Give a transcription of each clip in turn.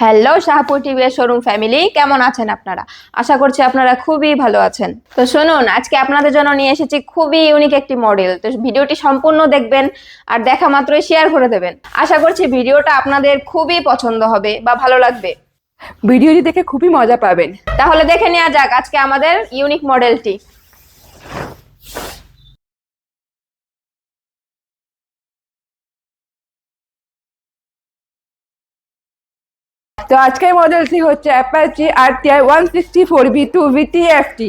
Hello Shahpur TVS showroom family, কেমন আছেন আপনারা? আশা করছি আপনারা খুবই ভালো আছেন। তো শুনুন, আজকে আপনাদের জন্য নিয়ে এসেছি খুবই ইউনিক একটি মডেল। তো ভিডিওটি সম্পূর্ণ দেখবেন আর দেখা মাত্রই শেয়ার করে দেবেন। আশা করছি ভিডিওটা আপনাদের খুবই পছন্দ হবে বা ভালো লাগবে। ভিডিওটি দেখে খুবই মজা পাবেন। তাহলে দেখে নেওয়া যাক আজকে আমাদের ইউনিক মডেলটি। তো আজকের মডেলটি হচ্ছে অ্যাপাচি RTI 164V2 VTFT,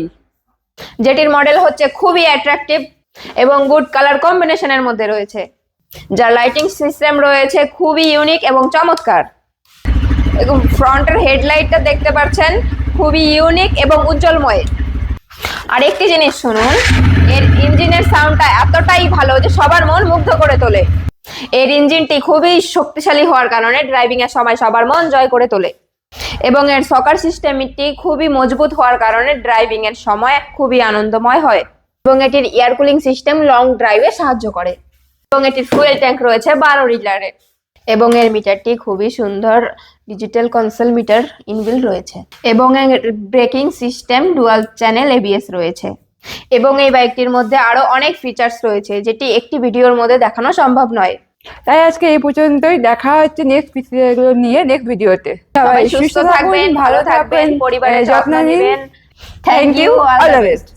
যেটির মডেল হচ্ছে খুবই অ্যাট্রাকটিভ এবং গুড কালার কম্বিনেশনের মধ্যে রয়েছে, যার লাইটিং সিস্টেম রয়েছে খুবই ইউনিক এবং চমৎকার। এবং ফ্রন্টের হেডলাইটটা দেখতে পাচ্ছেন খুবই ইউনিক এবং উজ্জ্বলময়। আর একটি জিনিস শুনুন, এর ইঞ্জিনের সাউন্ডটা এতটাই ভালো যে সবার মন মুগ্ধ করে তোলে। এর ইঞ্জিনটি খুবই শক্তিশালী হওয়ার কারণে ড্রাইভিং এর সময় সবার মন জয় করে তোলে এবং এর সকার সিস্টেমটি খুবই মজবুত হওয়ার কারণে ড্রাইভিং এর সময় খুবই আনন্দময় হয় এবং এটির এয়ার কুলিং সিস্টেম লং ড্রাইভে সাহায্য করে এবং এটির ফুয়েল ট্যাঙ্ক রয়েছে 12 লিটারের এবং এর মিটারটি খুবই সুন্দর ডিজিটাল কনসোল মিটার ইনবিল্ট রয়েছে এবং এর braking system dual channel ABS রয়েছে এবং এই বাইকটির মধ্যে আরো অনেক ফিচার্স রয়েছে যেটি একটি ভিডিওর মধ্যে দেখানো সম্ভব নয়। তাই আজকে এই পর্যন্তই। দেখা হচ্ছে নেক্সট ভিডিও নিয়ে নেক্সট ভিডিওতে। সবাই সুস্থ থাকবেন, ভালো থাকবেন, পরিবারের যত্ন নেবেন। Thank you, all the best.